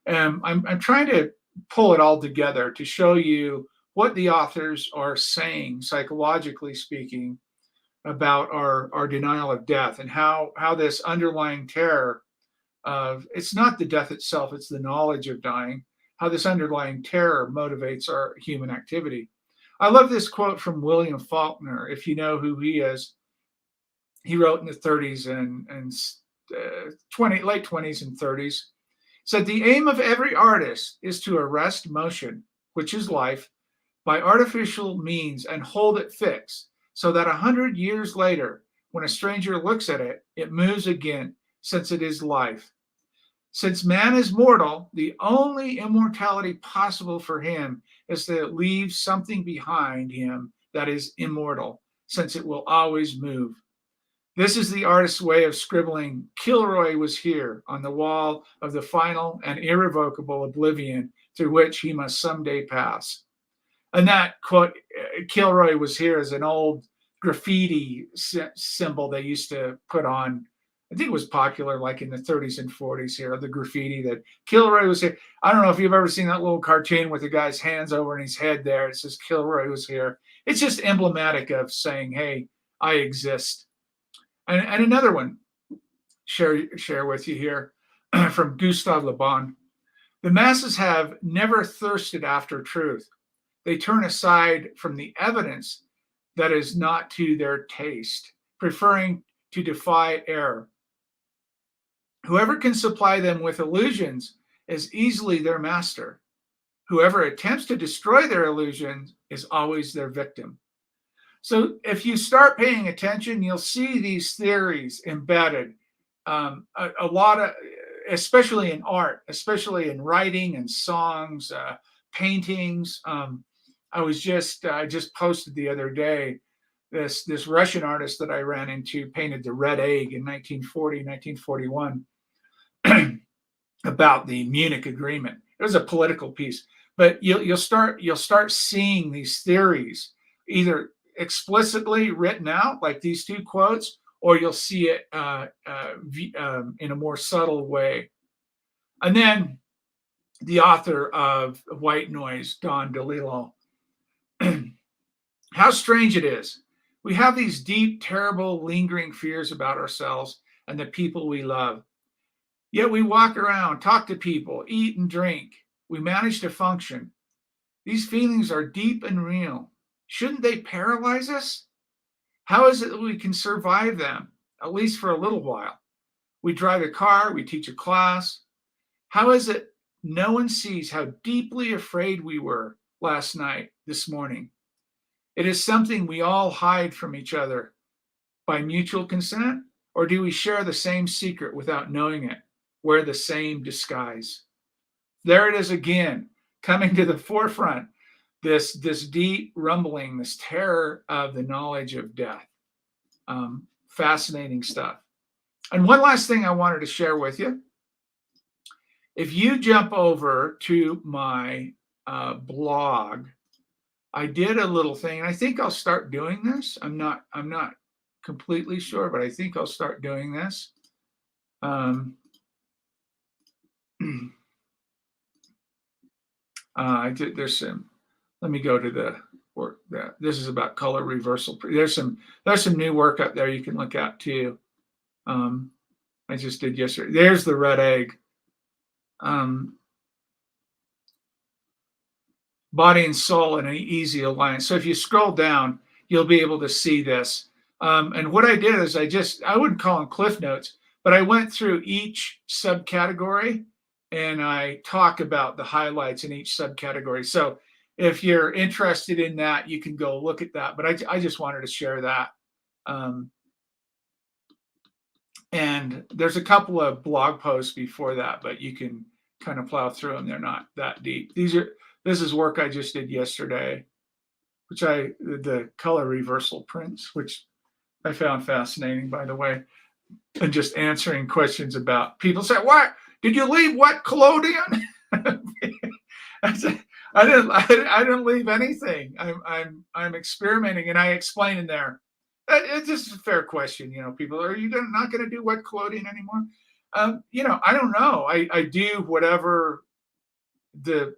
I'm trying to pull it all together to show you what the authors are saying, psychologically speaking, about our denial of death, and how this underlying terror of, it's not the death itself, it's the knowledge of dying, how this underlying terror motivates our human activity. I love this quote from William Faulkner. If you know who he is, he wrote in the 30s and late 20s and 30s. Said, the aim of every artist is to arrest motion, which is life, by artificial means and hold it fixed, so that 100 years later, when a stranger looks at it, it moves again, since it is life. Since man is mortal, the only immortality possible for him is to leave something behind him that is immortal, since it will always move. This is the artist's way of scribbling, Kilroy was here, on the wall of the final and irrevocable oblivion through which he must someday pass. And that quote, Kilroy was here, is an old graffiti symbol they used to put on. I think it was popular like in the 30s and 40s here, the graffiti that Kilroy was here. I don't know if you've ever seen that little cartoon with the guy's hands over in his head there. It says Kilroy was here. It's just emblematic of saying, hey, I exist. And another one, share with you here, from Gustave Le Bon. The masses have never thirsted after truth. They turn aside from the evidence that is not to their taste, preferring to defy error. Whoever can supply them with illusions is easily their master. Whoever attempts to destroy their illusions is always their victim. So if you start paying attention, you'll see these theories embedded, a lot of, especially in art, especially in writing and songs, paintings. I just posted the other day, this Russian artist that I ran into painted the Red Egg in 1940, 1941 about the Munich Agreement. It was a political piece, but you'll start seeing these theories either explicitly written out, like these two quotes, or you'll see it in a more subtle way. And then the author of White Noise, Don DeLillo. How strange it is. We have these deep, terrible, lingering fears about ourselves and the people we love. Yet we walk around, talk to people, eat and drink. We manage to function. These feelings are deep and real. Shouldn't they paralyze us? How is it that we can survive them, at least for a little while? We drive a car, we teach a class. How is it no one sees how deeply afraid we were last night, this morning? It is something we all hide from each other by mutual consent, or do we share the same secret without knowing it, wear the same disguise? There it is again, coming to the forefront, this deep rumbling, this terror of the knowledge of death. Fascinating stuff. And one last thing I wanted to share with you. If you jump over to my blog, I did a little thing, and I think I'll start doing this. I'm not completely sure, but I think I'll start doing this. There's some. Let me go to the work. This is about color reversal. There's some new work up there you can look at too. I just did yesterday. There's the Red Egg. Body and soul in an easy alliance. So if you scroll down, you'll be able to see this. And what I did is I wouldn't call them cliff notes, but I went through each subcategory and I talk about the highlights in each subcategory. So if you're interested in that, you can go look at that. But I just wanted to share that. And there's a couple of blog posts before that, but you can kind of plow through them. They're not that deep. This is work I just did yesterday, the color reversal prints, which I found fascinating, by the way, and just answering questions about people say, why Did you leave wet collodion? I said, I didn't leave anything. I'm experimenting, and I explain in there. It's just a fair question, people, are you not going to do wet collodion anymore? I don't know. I do whatever the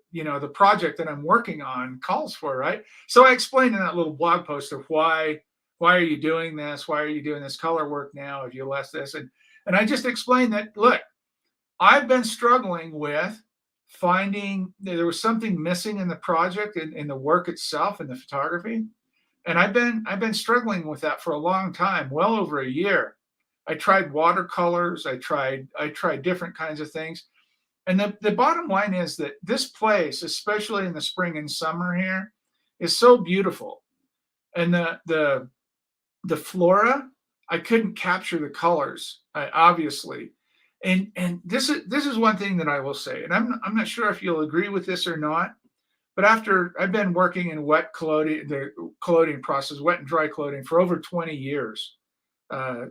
project that I'm working on calls for, right? So I explained in that little blog post of why are you doing this? Why are you doing this color work now if you left this? And I just explained that, look, I've been struggling with finding there was something missing in the project, in the work itself, in the photography. And I've been struggling with that for a long time, well over a year. I tried watercolors, I tried different kinds of things. And the bottom line is that this place, especially in the spring and summer here, is so beautiful. And the flora, I couldn't capture the colors, obviously. And this is one thing that I will say, and I'm not sure if you'll agree with this or not, but after I've been working in the collodion process, wet and dry collodion, for over 20 years.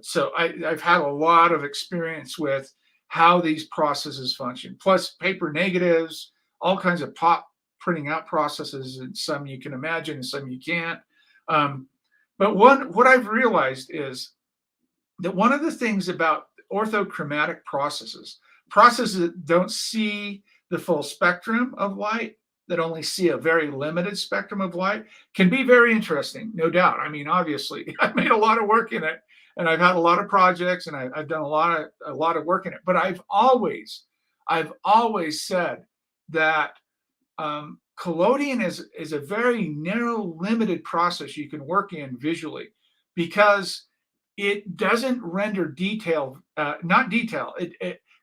So I've had a lot of experience with how these processes function, plus paper negatives, all kinds of pop printing out processes, and some you can imagine and some you can't. But what I've realized is that one of the things about orthochromatic processes that don't see the full spectrum of light, that only see a very limited spectrum of light, can be very interesting, no doubt. I mean, obviously, I've made a lot of work in it, and I've had a lot of projects, and I've done a lot of work in it. But I've always said that collodion is a very narrow, limited process you can work in visually, because it doesn't render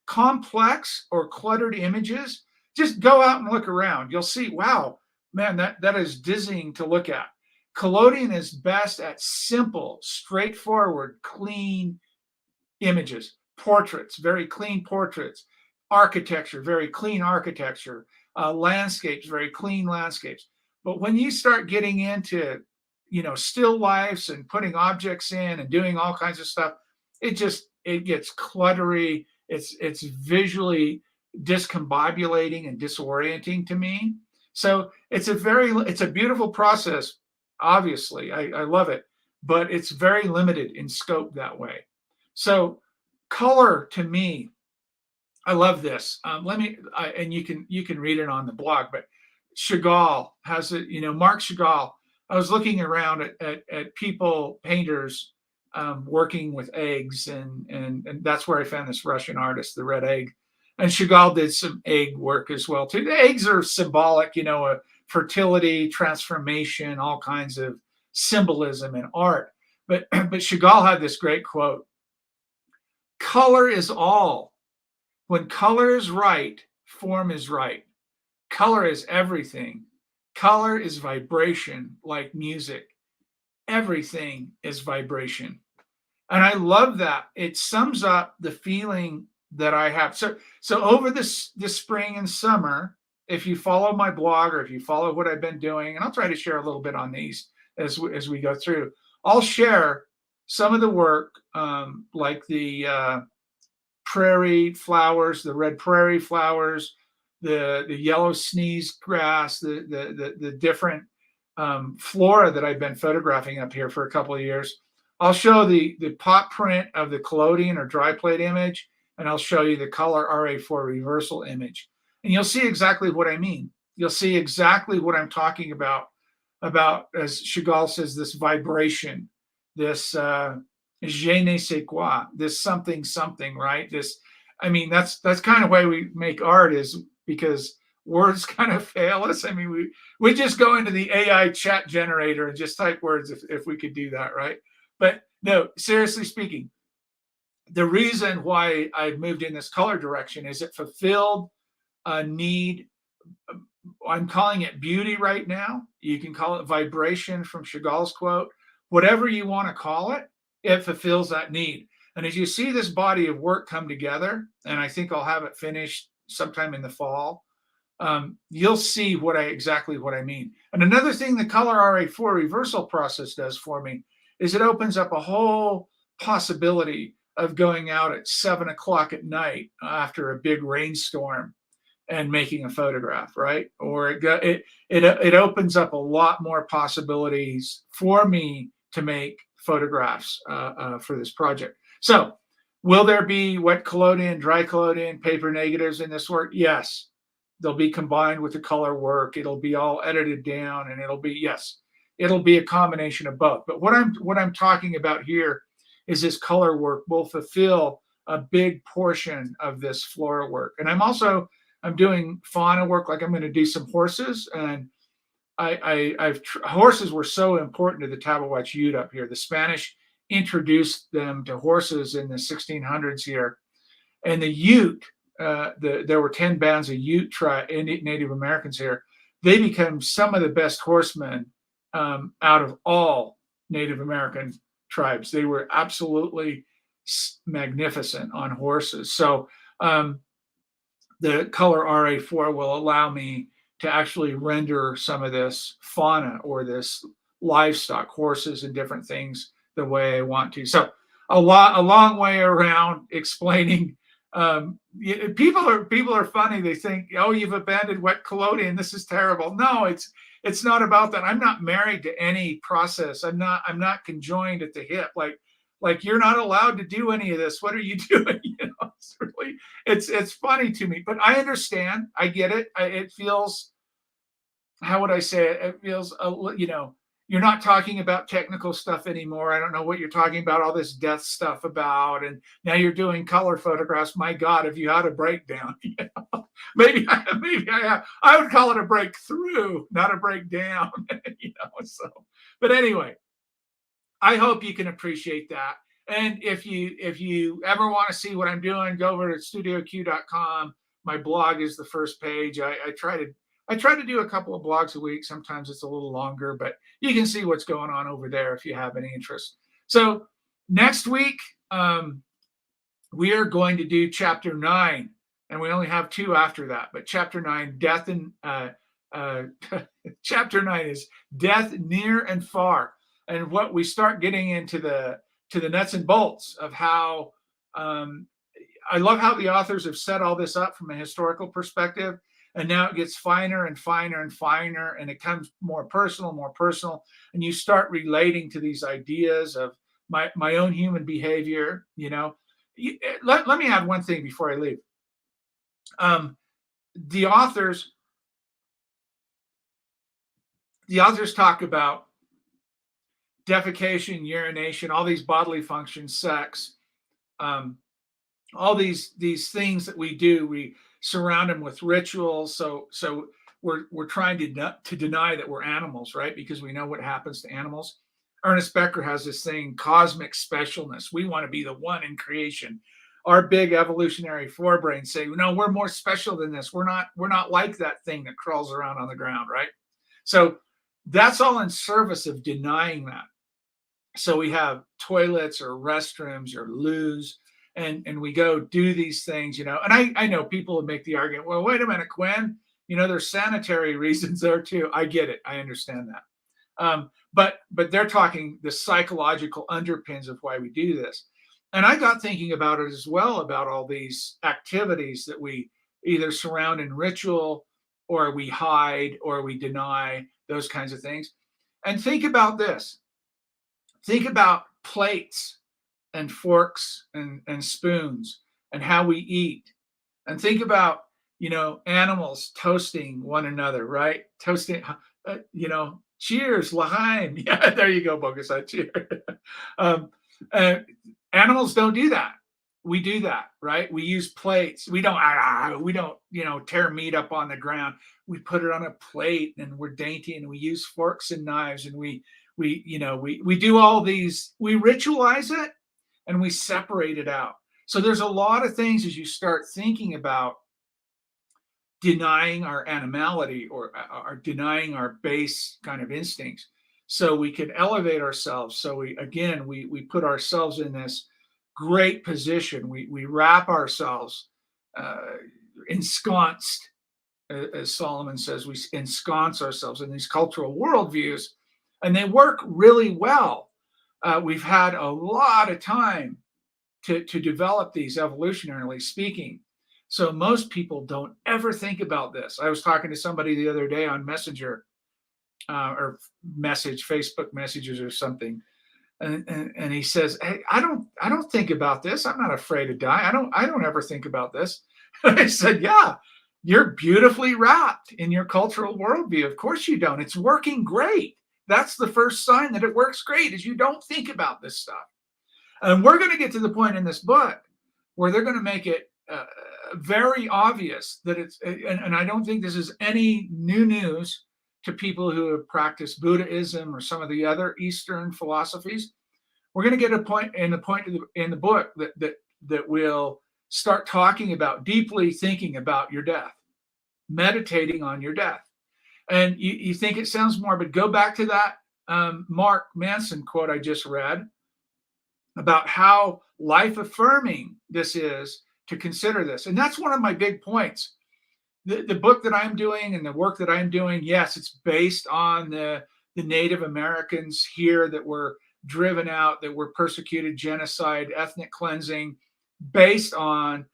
complex or cluttered images. Just go out and look around. You'll see, wow, man, that is dizzying to look at. Collodion is best at simple, straightforward, clean images, portraits, very clean portraits, architecture, very clean architecture, landscapes, very clean landscapes. But when you start getting into, still lifes and putting objects in and doing all kinds of stuff, it gets cluttery. It's visually discombobulating and disorienting to me. So it's a beautiful process. Obviously, I love it, but it's very limited in scope that way. So color, to me, I love this. And you can read it on the blog, but Chagall has it, Marc Chagall. I was looking around at painters working with eggs, and that's where I found this Russian artist, the red egg. And Chagall did some egg work as well too. The eggs are symbolic, fertility, transformation, all kinds of symbolism in art. But Chagall had this great quote: "Color is all. When color is right, form is right. Color is everything. Color is vibration, like music. Everything is vibration." And I love that. It sums up the feeling that I have. So over this spring and summer, if you follow my blog, or if you follow what I've been doing, and I'll try to share a little bit on these as we go through, I'll share some of the work, like the prairie flowers, the red prairie flowers, the yellow sneeze grass, the different flora that I've been photographing up here for a couple of years. I'll show the pop print of the collodion or dry plate image, and I'll show you the color RA4 reversal image. And you'll see exactly what I mean. You'll see exactly what I'm talking about, as Chagall says, this vibration, this je ne sais quoi, this something, right? That's kind of why we make art, is because words kind of fail us. I mean, we just go into the AI chat generator and just type words if we could do that, right? But no, seriously speaking, the reason why I moved in this color direction is it fulfilled a need. I'm calling it beauty right now. You can call it vibration from Chagall's quote. Whatever you want to call it, it fulfills that need. And as you see this body of work come together, and I think I'll have it finished sometime in the fall, you'll see exactly what I mean. And another thing the color RA4 reversal process does for me is it opens up a whole possibility of going out at 7 o'clock at night after a big rainstorm and making a photograph, right? Or it opens up a lot more possibilities for me to make photographs for this project. So will there be wet collodion, dry collodion, paper negatives in this work? Yes. They'll be combined with the color work. It'll be all edited down, and it'll be, yes, it'll be a combination of both. But what I'm talking about here is this color work will fulfill a big portion of this flora work. And I'm doing fauna work, like I'm going to do some horses, and horses were so important to the Tabawatch Ute up here. The Spanish introduced them to horses in the 1600s here, and the Ute, there were 10 bands of Ute Native Americans here. They became some of the best horsemen out of all Native American tribes. They were absolutely magnificent on horses. So the color RA4 will allow me to actually render some of this fauna or this livestock, horses and different things, the way I want to. So a long way around explaining. People are funny. They think, oh, you've abandoned wet collodion. This is terrible. No, it's not about that. I'm not married to any process. I'm not conjoined at the hip. Like you're not allowed to do any of this. What are you doing? It's funny to me, but I understand. I get it. It feels, how would I say it? It feels, you're not talking about technical stuff anymore. I don't know what you're talking about, all this death stuff about, and now you're doing color photographs. My God, if you had a breakdown, maybe I would call it a breakthrough, not a breakdown, So, but anyway, I hope you can appreciate that. And if you ever want to see what I'm doing, go over to studioq.com. My blog is the first page. I try to do a couple of blogs a week. Sometimes it's a little longer, but you can see what's going on over there if you have any interest. So next week, we are going to do chapter 9, and we only have 2 after that. But chapter 9, death and chapter 9 is death near and far, and what we start getting into the nuts and bolts of how. I love how the authors have set all this up from a historical perspective. And now it gets finer and finer and finer, and it comes more personal, and you start relating to these ideas of my own human behavior. Let me add one thing before I leave. The authors talk about defecation, urination, all these bodily functions, sex, all these things that we do. We surround them with rituals. So we're trying to deny that we're animals, right? Because we know what happens to animals. Ernest Becker has this thing, cosmic specialness. We want to be the one in creation. Our big evolutionary forebrains say, no, we're more special than this. We're not like that thing that crawls around on the ground, right? So that's all in service of denying that. So we have toilets or restrooms or loos, and we go do these things, and I know people would make the argument, well, wait a minute, Quinn, there's sanitary reasons there too. I get it. I understand that. But they're talking the psychological underpins of why we do this. And I got thinking about it as well, about all these activities that we either surround in ritual, or we hide, or we deny, those kinds of things. And think about this. Think about plates and forks and spoons and how we eat. And think about, animals toasting one another, right? Toasting, cheers, l'chaim. Yeah, there you go, Bogusai, cheers. Animals don't do that. We do that, right? We use plates. We don't, tear meat up on the ground. We put it on a plate, and we're dainty, and we use forks and knives, and we do all these, we ritualize it, and we separate it out. So there's a lot of things as you start thinking about denying our animality, or denying our base kind of instincts, so we can elevate ourselves. So we put ourselves in this great position. We wrap ourselves ensconced, as Solomon says, we ensconce ourselves in these cultural worldviews, and they work really well. We've had a lot of time to develop these, evolutionarily speaking. So most people don't ever think about this. I was talking to somebody the other day on Messenger or Facebook messages or something. And he says, "Hey, I don't think about this. I'm not afraid to die. I don't ever think about this." And I said, "Yeah, you're beautifully wrapped in your cultural worldview. Of course you don't. It's working great. That's the first sign that it works great, is you don't think about this stuff." And we're going to get to the point in this book where they're going to make it very obvious that it's, and I don't think this is any new news to people who have practiced Buddhism or some of the other Eastern philosophies. We're going to get a point in the book that will start talking about deeply thinking about your death, meditating on your death. And you think it sounds morbid, go back to that Mark Manson quote I just read about how life affirming this is to consider this. And that's one of my big points. The book that I'm doing and the work that I'm doing, yes, it's based on the Native Americans here that were driven out, that were persecuted, genocide, ethnic cleansing, based on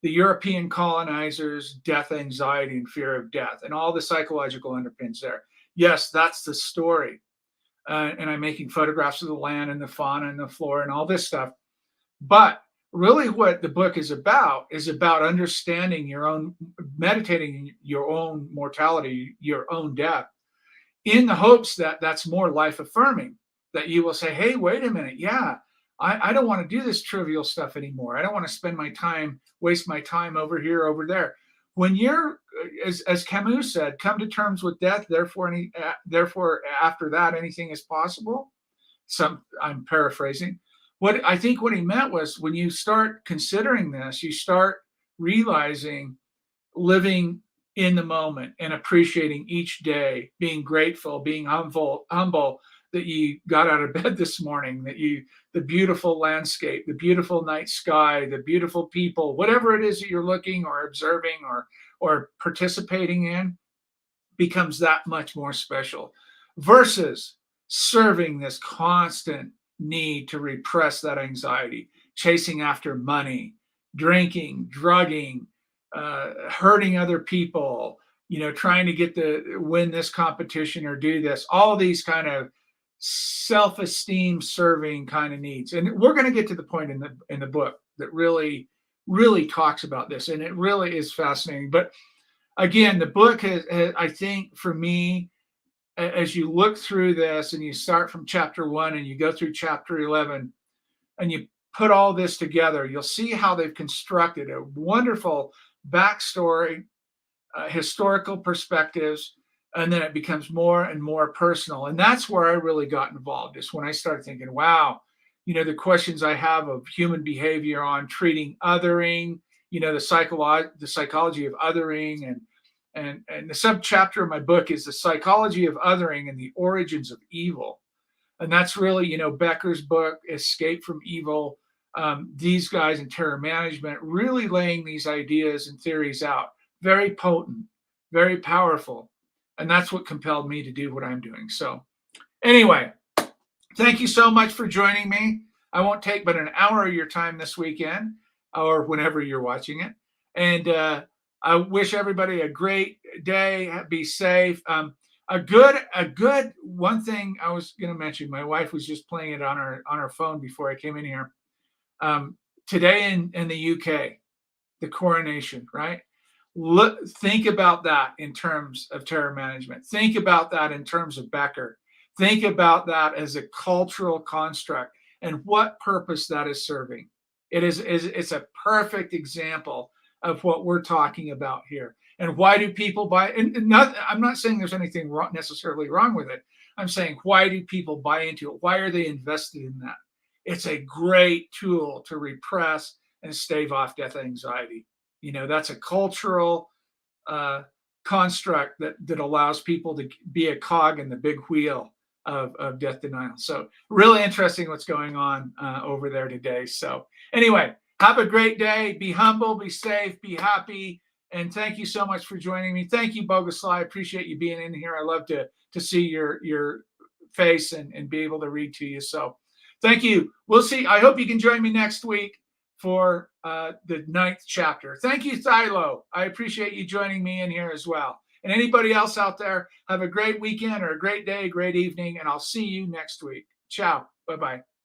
the European colonizers' death anxiety and fear of death and all the psychological underpins there. Yes, that's the story. And I'm making photographs of the land and the fauna and the flora and all this stuff. But really what the book is about understanding your own, meditating your own mortality, your own death, in the hopes that that's more life affirming, that you will say, hey, wait a minute. Yeah, I don't want to do this trivial stuff anymore. I don't want to spend my time, waste my time over here, over there. When you're, as Camus said, come to terms with death, therefore after that, anything is possible. I'm paraphrasing. What I think what he meant was, when you start considering this, you start realizing living in the moment and appreciating each day, being grateful, being humble that you got out of bed this morning, the beautiful landscape, the beautiful night sky, the beautiful people, whatever it is that you're looking or observing or participating in, becomes that much more special, versus serving this constant need to repress that anxiety, chasing after money, drinking, drugging, hurting other people, trying to win this competition or do this, all these kind of self-esteem serving kind of needs. And we're going to get to the point in the book that really, really talks about this. And it really is fascinating. But again, the book has, I think for me, as you look through this and you start from chapter 1 and you go through chapter 11 and you put all this together, you'll see how they've constructed a wonderful backstory, historical perspectives, and then it becomes more and more personal. And that's where I really got involved, is when I started thinking, wow, the questions I have of human behavior on treating othering, the psychology of othering, and the subchapter of my book is the psychology of othering and the origins of evil. And that's really, Becker's book, Escape from Evil. These guys in terror management really laying these ideas and theories out. Very potent, very powerful. And that's what compelled me to do what I'm doing. So anyway, thank you so much for joining me. I won't take but an hour of your time this weekend or whenever you're watching it. And I wish everybody a great day. Be safe. A good one thing I was going to mention. My wife was just playing it on her phone before I came in here. Today in the UK, the coronation, right? Think about that in terms of terror management. Think about that in terms of Becker. Think about that as a cultural construct and what purpose that is serving. It's a perfect example of what we're talking about here. And why do people buy? I'm not saying there's anything necessarily wrong with it. I'm saying, why do people buy into it? Why are they invested in that? It's a great tool to repress and stave off death anxiety. That's a cultural construct that allows people to be a cog in the big wheel of death denial. So really interesting what's going on over there today. So anyway, have a great day. Be humble, be safe, be happy. And thank you so much for joining me. Thank you, Bogusla. I appreciate you being in here. I love to see your face and be able to read to you. So thank you. We'll see. I hope you can join me next week. for the 9th chapter. Thank you, Thilo. I appreciate you joining me in here as well. And anybody else out there, have a great weekend or a great day, great evening, and I'll see you next week. Ciao. Bye-bye.